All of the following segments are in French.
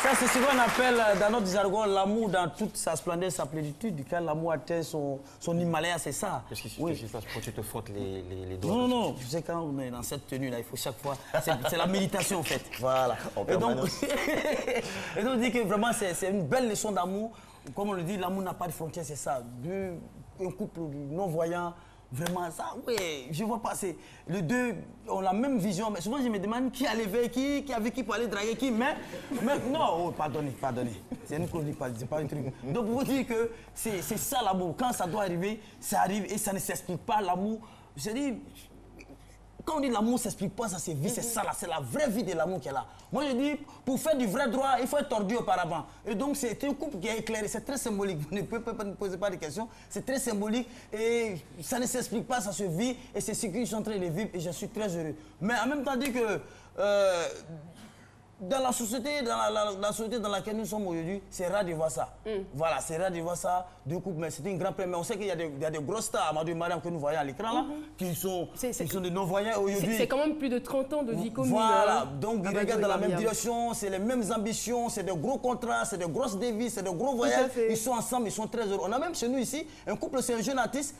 ça, c'est ce qu'on appelle dans notre jargon l'amour dans toute sa splendeur, sa plénitude. Quand l'amour atteint son Himalaya, c'est ça. Qu'est-ce qui se passe quand tu te frottes les doigts? Non, non, tu sais, quand on est dans cette tenue-là, il faut chaque fois... C'est la méditation, en fait. Voilà. Et donc, on dit que vraiment, c'est une belle leçon d'amour. Comme on le dit, l'amour n'a pas de frontières, c'est ça. Un couple non-voyant, vraiment, ça, oui, je vois pas. Les deux ont la même vision, mais souvent je me demande qui a levé qui, avec qui pour aller draguer qui, mais non, oh, pardonnez. C'est une chronique, c'est pas un truc. Donc, pour vous dire que c'est ça l'amour. Quand ça doit arriver, ça arrive et ça ne s'explique pas. L'amour, je dis. Quand on dit l'amour ne s'explique pas, ça c'est vie, c'est ça là, c'est la vraie vie de l'amour qui est là. Moi je dis, pour faire du vrai droit, il faut être tordu auparavant. Et donc c'est un couple qui est éclairé, c'est très symbolique. Vous ne posez pas de questions, c'est très symbolique et ça ne s'explique pas, ça se vit et c'est ce qu'ils sont en train de vivre et je suis très heureux. Mais en même temps, dit que dans la société, la société dans laquelle nous sommes aujourd'hui, c'est rare de voir ça. Voilà, c'est rare de voir ça, deux couples, mais c'est une grande première. On sait qu'il y a des grosses stars, Amadou et Mariam, que nous voyons à l'écran là, qui sont des non-voyants aujourd'hui. C'est quand même plus de 30 ans de vie commune. Voilà, donc ils regardent dans la même direction, c'est les mêmes ambitions, c'est des gros contrats, c'est des grosses devises, c'est des gros voyages. Ils sont ensemble, ils sont très heureux. On a même chez nous ici un couple, c'est un jeune artiste,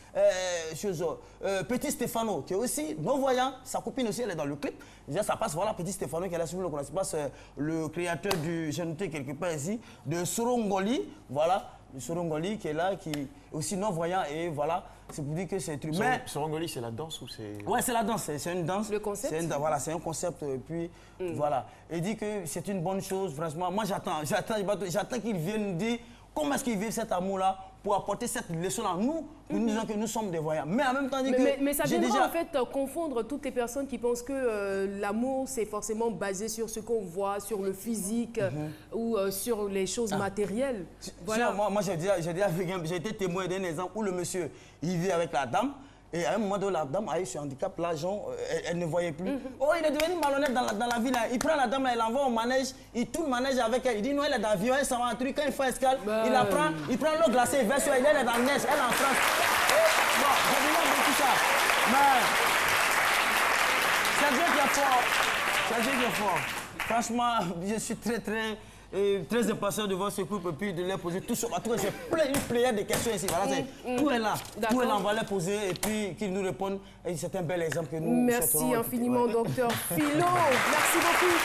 Petit Stéphano, qui est aussi non-voyant. Sa copine aussi, elle est dans le clip. Déjà, ça passe, voilà, Petit Stéphano qui est là, si vous le connaissez pas, c'est le créateur du, j'ai noté quelque part ici, de Sorongoli, voilà, de Sorongoli qui est là, qui est aussi non-voyant, et voilà, c'est pour dire que c'est... Mais Sorongoli, c'est la danse ou c'est... Ouais, c'est la danse, c'est une danse. Le concept? Voilà, c'est un concept, et puis voilà. Il dit que c'est une bonne chose, franchement. Moi, j'attends qu'il vienne dire comment est-ce qu'il vit cet amour-là pour apporter cette leçon-là, nous, pour nous disant que nous sommes des voyants. Mais en même temps, mais ça viendra en fait confondre toutes les personnes qui pensent que l'amour, c'est forcément basé sur ce qu'on voit, sur le physique ou sur les choses matérielles. Voilà. Moi j'ai été témoin d'un exemple où le monsieur, il vit avec la dame. Et à un moment donné, la dame a eu ce handicap, l'argent, elle ne voyait plus. Oh, il est devenu malhonnête dans la ville. Il prend la dame, il l'envoie au manège, il tourne le manège avec elle. Il dit non, elle est dans l'avion, elle s'en va en truc. Quand il fait escale, il la prend, il prend l'eau glacée, il verse sur elle, elle est dans la neige, elle est en France. Bon, j'ai dit beaucoup ça. Mais c'est Dieu qui est fort. C'est Dieu qui est fort. Franchement, je suis très impatient de voir ce couple et puis de leur poser tout ça. En tout cas, j'ai une pléiade de questions ici. Voilà, tout est là. Tout est là, on va leur poser et puis qu'ils nous répondent. Et c'est un bel exemple que nous Merci infiniment, docteur Philo. Merci beaucoup.